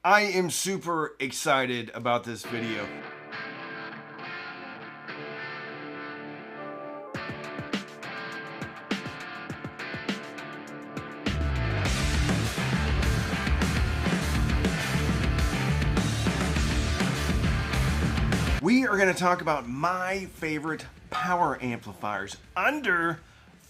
I am super excited about this video. We are going to talk about my favorite power amplifiers under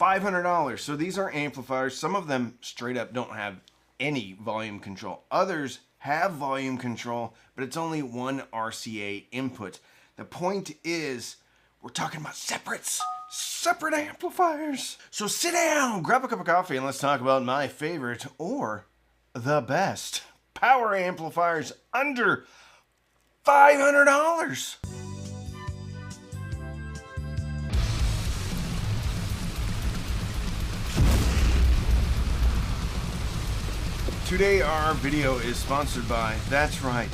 $500. So these are amplifiers. Some of them straight up don't have any volume control. Others have volume control, but it's only one RCA input. The point is, we're talking about separate amplifiers. So sit down, grab a cup of coffee, and let's talk about my favorite or the best power amplifiers under $500. Today our video is sponsored by, that's right,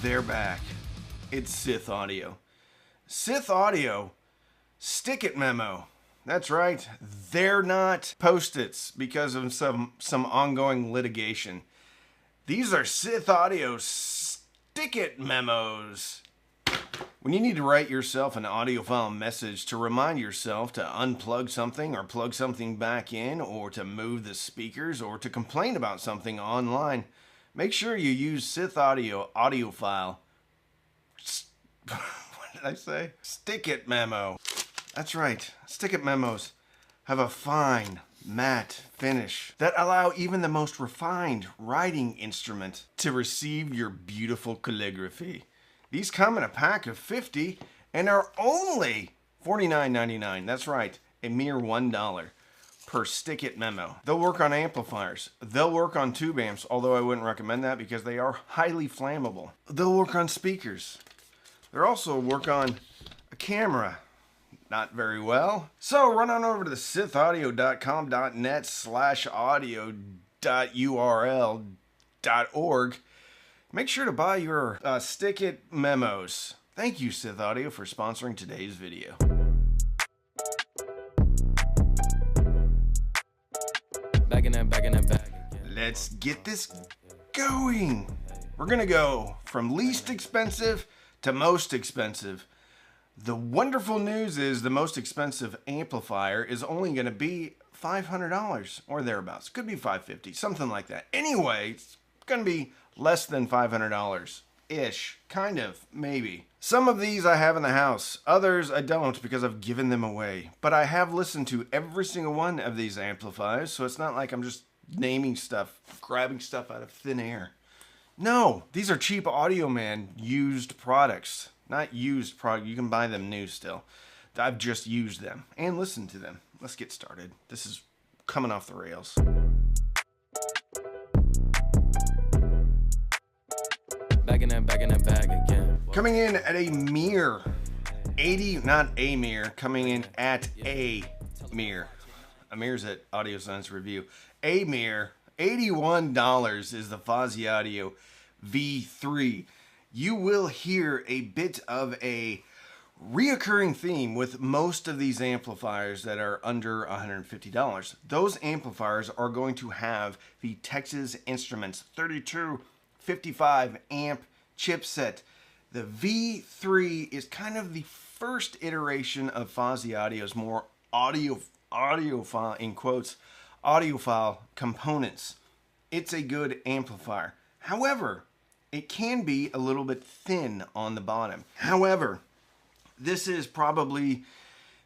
they're back. It's Sith Audio. Sith Audio, stick it memo. That's right, they're not Post-its because of some ongoing litigation. These are Sith Audio stick it memos. When you need to write yourself an audiophile message to remind yourself to unplug something or plug something back in, or to move the speakers, or to complain about something online, make sure you use Sith Audio audiophile. What did I say? Stick it memo. That's right. Stick it memos have a fine, matte finish that allow even the most refined writing instrument to receive your beautiful calligraphy. These come in a pack of 50 and are only $49.99. That's right, a mere $1 per stick it memo. They'll work on amplifiers. They'll work on tube amps, although I wouldn't recommend that because they are highly flammable. They'll work on speakers. They'll also work on a camera. Not very well. So run on over to the sithaudio.com.net/audio.url.org. Make sure to buy your stick it memos. Thank you, Sith Audio, for sponsoring today's video. Back in that. Let's get this going. We're gonna go from least expensive to most expensive. The wonderful news is the most expensive amplifier is only gonna be $500 or thereabouts. Could be $550, something like that. Anyway, it's gonna be less than $500-ish, kind of, maybe. Some of these I have in the house, others I don't because I've given them away. But I have listened to every single one of these amplifiers, so it's not like I'm just naming stuff, grabbing stuff out of thin air. No, these are cheap Audioman used products. Not used product, you can buy them new still. I've just used them and listened to them. Let's get started. This is coming off the rails. Back in that bag again. Coming in at a mere 80, not a mere, coming in at a mere. Amir's at Audio Science Review. A mere $81 is the Fosi Audio V3. You will hear a bit of a reoccurring theme with most of these amplifiers that are under $150. Those amplifiers are going to have the Texas Instruments 3255 amp chipset. The V3 is kind of the first iteration of Fosi Audio's more audiophile, in quotes, audiophile components. It's a good amplifier. However, it can be a little bit thin on the bottom. However, this is probably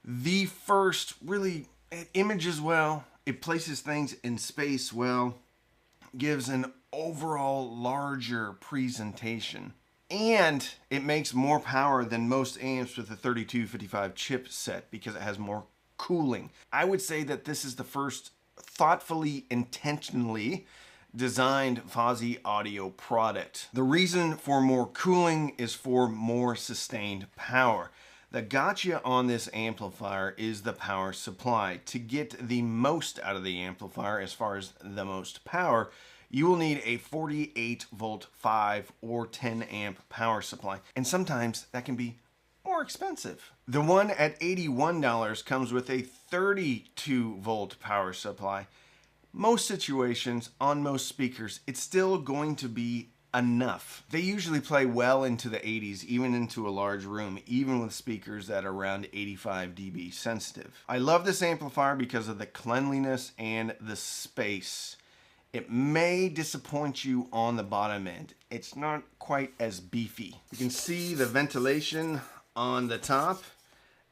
the first really, it images well, it places things in space well, gives an overall larger presentation, and it makes more power than most amps with the 3255 chipset because it has more cooling. I would say that this is the first thoughtfully, intentionally designed Fosi Audio product. The reason for more cooling is for more sustained power. The gotcha on this amplifier is the power supply. To get the most out of the amplifier as far as the most power, you will need a 48 volt 5 or 10 amp power supply. And sometimes that can be more expensive. The one at $81 comes with a 32 volt power supply. Most situations, on most speakers, it's still going to be enough. They usually play well into the 80s, even into a large room, even with speakers that are around 85 dB sensitive. I love this amplifier because of the cleanliness and the space. It may disappoint you on the bottom end. It's not quite as beefy. You can see the ventilation on the top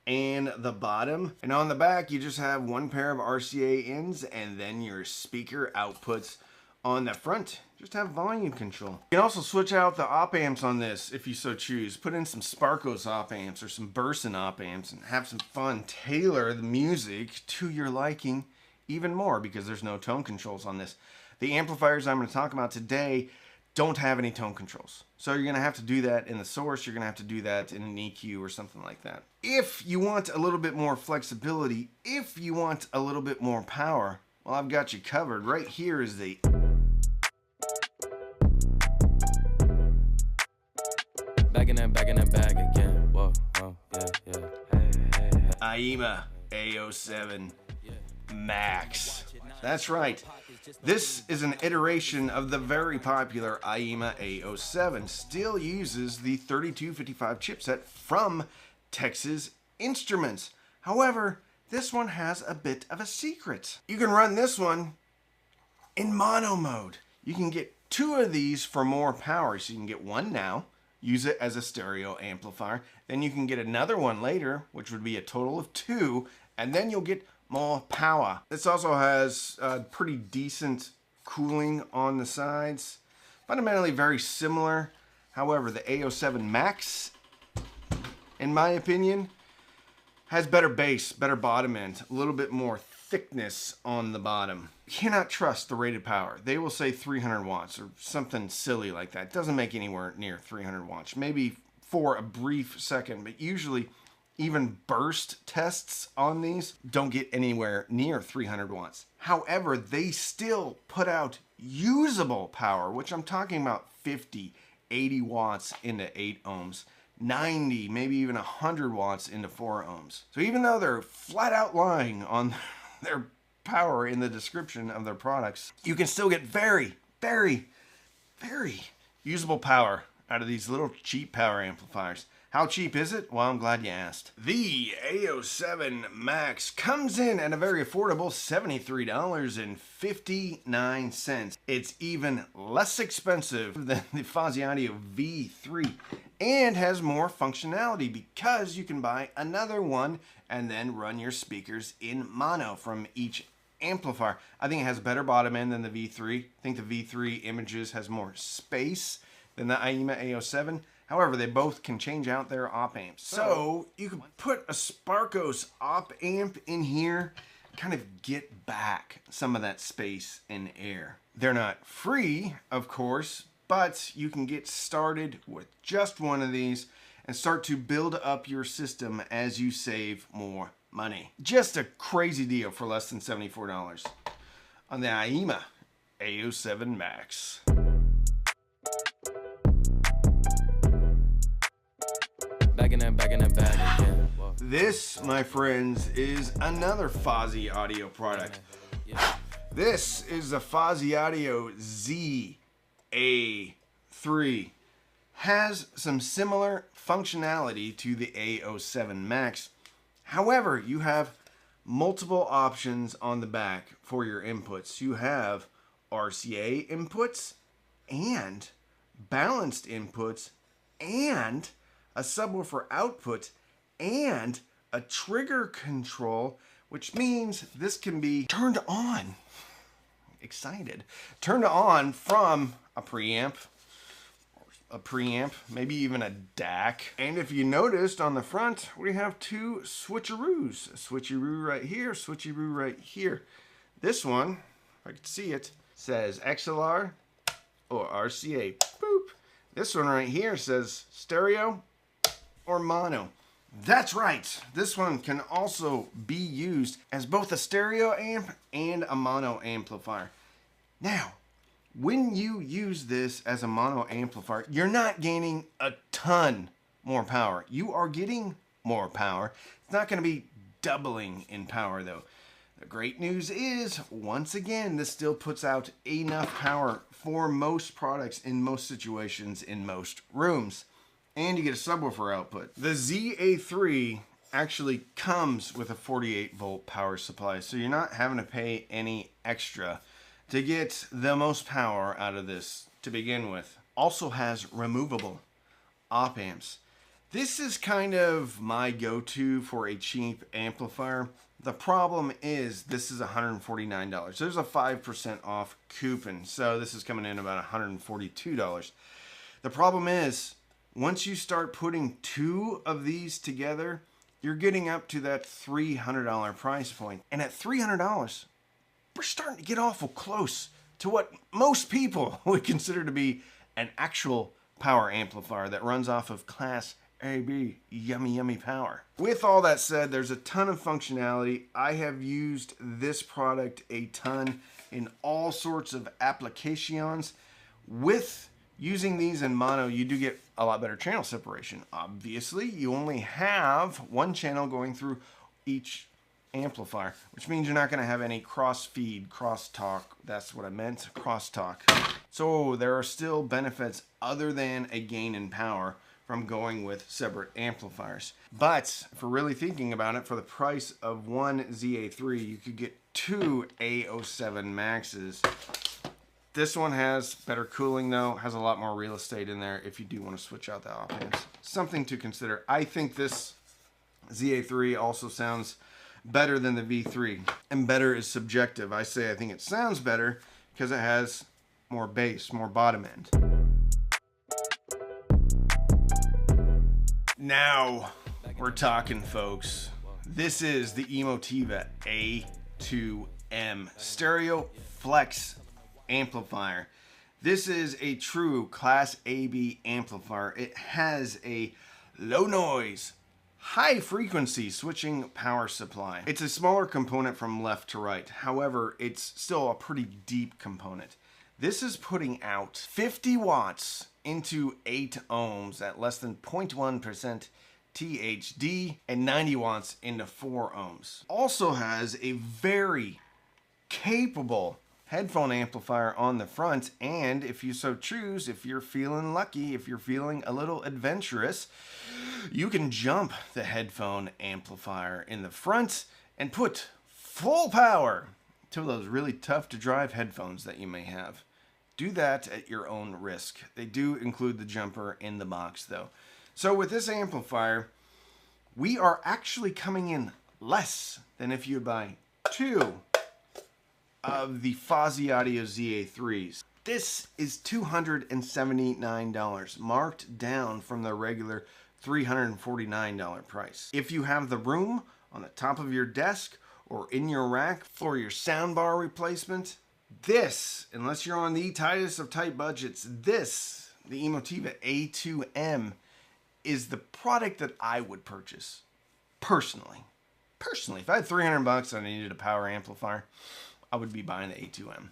and the bottom. And on the back, you just have one pair of RCA ins and then your speaker outputs. On the front, just have volume control. You can also switch out the op amps on this if you so choose. Put in some Sparkos op amps or some Burson op amps and have some fun. Tailor the music to your liking even more because there's no tone controls on this. The amplifiers I'm going to talk about today don't have any tone controls. So you're going to have to do that in the source. You're going to have to do that in an EQ or something like that. If you want a little bit more flexibility, if you want a little bit more power, well, I've got you covered. Right here is the back in that bag again. Whoa, yeah. Hey. AIYMA A07 Max. That's right. This is an iteration of the very popular AIYMA A07. Still uses the 3255 chipset from Texas Instruments. However, this one has a bit of a secret. You can run this one in mono mode. You can get two of these for more power. So you can get one now, use it as a stereo amplifier. Then you can get another one later, which would be a total of two, and then you'll get more power. This also has pretty decent cooling on the sides. Fundamentally very similar. However, the A07 Max, in my opinion, has better bass, better bottom end, a little bit more thickness on the bottom. You cannot trust the rated power. They will say 300 watts or something silly like that. It doesn't make anywhere near 300 watts. Maybe for a brief second, but usually even burst tests on these don't get anywhere near 300 watts. However, they still put out usable power, which I'm talking about 50, 80 watts into 8 ohms. 90, maybe even 100 watts into 4 ohms. So even though they're flat out lying on their power in the description of their products, you can still get very, very, very usable power out of these little cheap power amplifiers. How cheap is it? Well, I'm glad you asked. The A07 Max comes in at a very affordable $73.59. It's even less expensive than the Fozzy Audio V3 and has more functionality because you can buy another one and then run your speakers in mono from each amplifier. I think it has better bottom end than the V3. I think the V3 Images has more space than the AIYMA A07. However, they both can change out their op amps. So you can put a Sparkos op amp in here, kind of get back some of that space and air. They're not free, of course, but you can get started with just one of these and start to build up your system as you save more money. Just a crazy deal for less than $74 on the AIYMA A07 Max. Back in that bag again. Whoa. This, my friends, is another Fozzy Audio product. This is the Fozzy Audio ZA3. Has some similar functionality to the A07 Max. However, you have multiple options on the back for your inputs. You have RCA inputs and balanced inputs and a subwoofer output and a trigger control, which means this can be turned on. Excited. Turned on from a preamp, maybe even a DAC. And if you noticed on the front, we have two switcheroos. A switcheroo right here, switcheroo right here. This one, if I can see it, says XLR or RCA. Boop. This one right here says stereo or mono. That's right. This one can also be used as both a stereo amp and a mono amplifier. Now, when you use this as a mono amplifier, you're not gaining a ton more power. You are getting more power. It's not going to be doubling in power though. The great news is, once again, this still puts out enough power for most products in most situations in most rooms. And you get a subwoofer output. The ZA3 actually comes with a 48 volt power supply, so you're not having to pay any extra to get the most power out of this to begin with. Also has removable op amps. This is kind of my go-to for a cheap amplifier. The problem is this is $149. There's a 5% off coupon, so this is coming in about $142. The problem is once you start putting two of these together, you're getting up to that $300 price point. And at $300, we're starting to get awful close to what most people would consider to be an actual power amplifier that runs off of Class AB yummy power. With all that said, there's a ton of functionality. I have used this product a ton in all sorts of applications. With using these in mono, you do get a lot better channel separation. Obviously, you only have one channel going through each amplifier, which means you're not going to have any cross feed, cross talk. That's what I meant, cross talk. So there are still benefits other than a gain in power from going with separate amplifiers. But for really thinking about it, for the price of one ZA3, you could get two A07 Maxes. This one has better cooling though, has a lot more real estate in there if you do want to switch out the op amps. Something to consider. I think this ZA3 also sounds better than the V3. And better is subjective. I think it sounds better because it has more bass, more bottom end. Now we're talking, folks. This is the Emotiva A2M Stereo Flex amplifier. This is a true Class AB amplifier. It has a low noise, high frequency switching power supply. It's a smaller component from left to right. However, it's still a pretty deep component. This is putting out 50 watts into 8 ohms at less than 0.1% THD and 90 watts into 4 ohms. Also has a very capable headphone amplifier on the front, and if you so choose, if you're feeling lucky, if you're feeling a little adventurous, you can jump the headphone amplifier in the front and put full power to those really tough to drive headphones that you may have. Do that at your own risk. They do include the jumper in the box though. So with this amplifier, we are actually coming in less than if you buy two of the Fozzy Audio ZA3s. This is $279, marked down from the regular $349 price. If you have the room on the top of your desk or in your rack for your soundbar replacement, this, unless you're on the tightest of tight budgets, this, the Emotiva A2M, is the product that I would purchase personally. If I had $300 and I needed a power amplifier, I would be buying the A2M.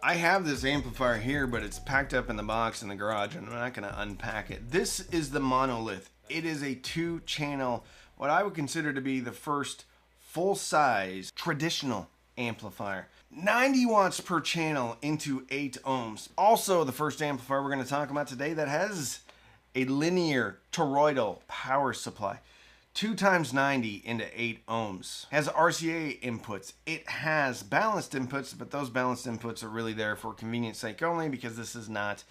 I have this amplifier here, but it's packed up in the box in the garage and I'm not going to unpack it. This is the Monolith. It is a 2-channel, what I would consider to be the first full-size traditional amplifier. 90 watts per channel into 8 ohms. Also the first amplifier we're going to talk about today that has a linear toroidal power supply. 2 times 90 into 8 ohms. Has RCA inputs. It has balanced inputs, but those balanced inputs are really there for convenience sake only because this is not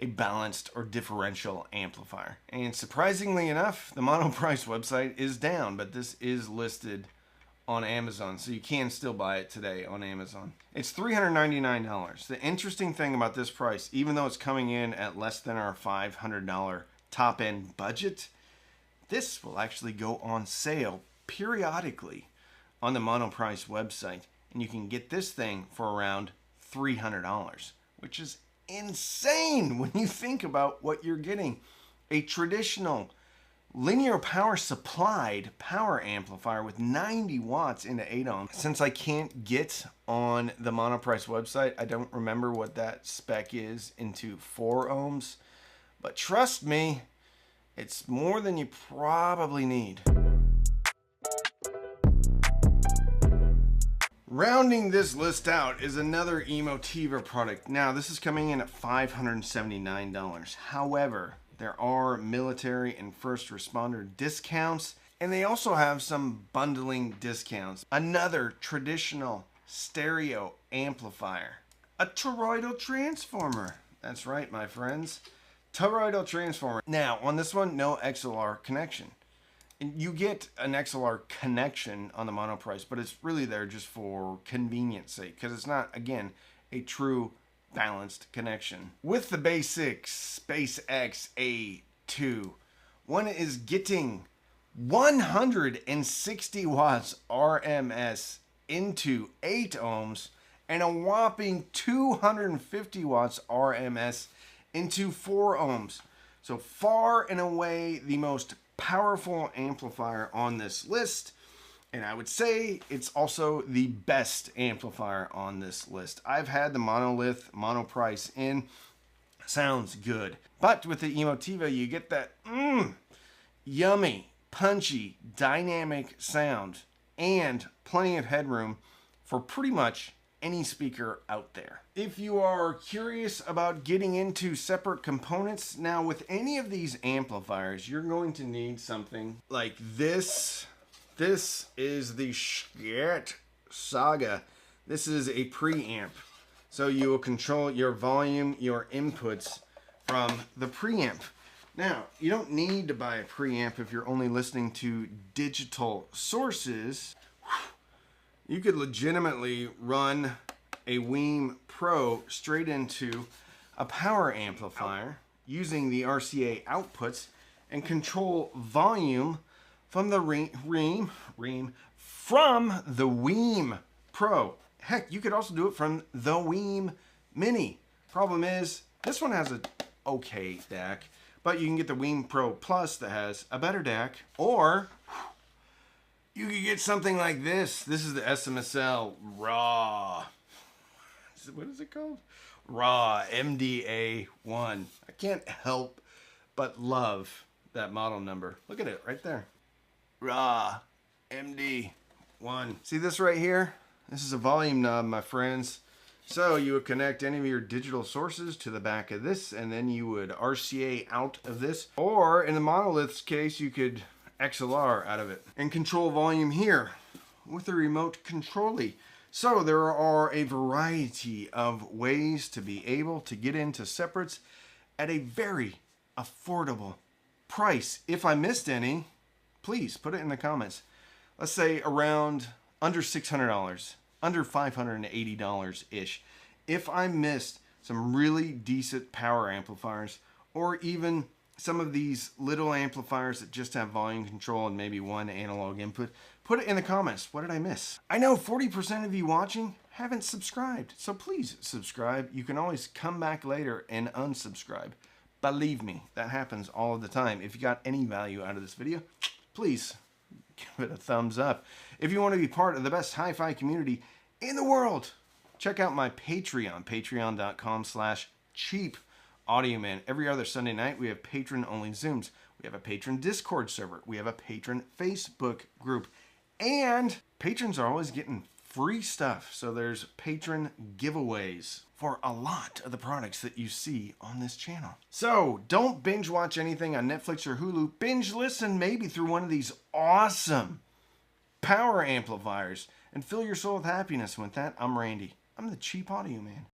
a balanced or differential amplifier. And surprisingly enough, the Monoprice website is down, but this is listed on Amazon, so you can still buy it today on Amazon. It's $399. The interesting thing about this price, even though it's coming in at less than our $500 top-end budget, this will actually go on sale periodically on the Monoprice website, and you can get this thing for around $300, which is insane when you think about what you're getting. A traditional linear power supplied power amplifier with 90 watts into 8 ohms. Since I can't get on the Monoprice website, I don't remember what that spec is into 4 ohms, but trust me, it's more than you probably need. Rounding this list out is another Emotiva product. Now, this is coming in at $579. However, there are military and first responder discounts, and they also have some bundling discounts. Another traditional stereo amplifier. A toroidal transformer. That's right, my friends. Toroidal transformer. Now, on this one, no XLR connection. And you get an XLR connection on the mono price, but it's really there just for convenience sake, because it's not, again, a true balanced connection. With the basic SpaceX A2, one is getting 160 watts RMS into 8 ohms and a whopping 250 watts RMS into 4 ohms. So far and away the most powerful amplifier on this list, and I would say it's also the best amplifier on this list. I've had the Monolith Monoprice in. Sounds good, but with the Emotiva you get that yummy, punchy, dynamic sound and plenty of headroom for pretty much any speaker out there. If you are curious about getting into separate components, now with any of these amplifiers, you're going to need something like this. This is the Schiit Saga. This is a preamp. So you will control your volume, your inputs from the preamp. Now, you don't need to buy a preamp if you're only listening to digital sources. You could legitimately run a Weem Pro straight into a power amplifier using the RCA outputs and control volume from the Weem Pro. Heck, you could also do it from the Weem Mini. Problem is, this one has a okay DAC, but you can get the Weem Pro Plus that has a better DAC, or you could get something like this. This is the SMSL Raw. What is it called? Raw MDA1. I can't help but love that model number. Look at it right there. Raw MD1. See this right here? This is a volume knob, my friends. So you would connect any of your digital sources to the back of this, and then you would RCA out of this. Or in the Monolith's case, you could XLR out of it and control volume here with a remote controlly. So there are a variety of ways to be able to get into separates at a very affordable price. If I missed any, please put it in the comments. Let's say around under $600, under $580-ish. If I missed some really decent power amplifiers, or even some of these little amplifiers that just have volume control and maybe one analog input, put it in the comments. What did I miss? I know 40% of you watching haven't subscribed, so please subscribe. You can always come back later and unsubscribe. Believe me, that happens all of the time. If you got any value out of this video, please give it a thumbs up. If you want to be part of the best hi-fi community in the world, check out my Patreon, patreon.com/cheapaudioman. Every other Sunday night, we have patron-only Zooms. We have a patron Discord server. We have a patron Facebook group. And patrons are always getting free stuff. So there's patron giveaways for a lot of the products that you see on this channel. So don't binge watch anything on Netflix or Hulu. Binge listen maybe through one of these awesome power amplifiers and fill your soul with happiness. With that, I'm Randy. I'm the Cheap Audio Man.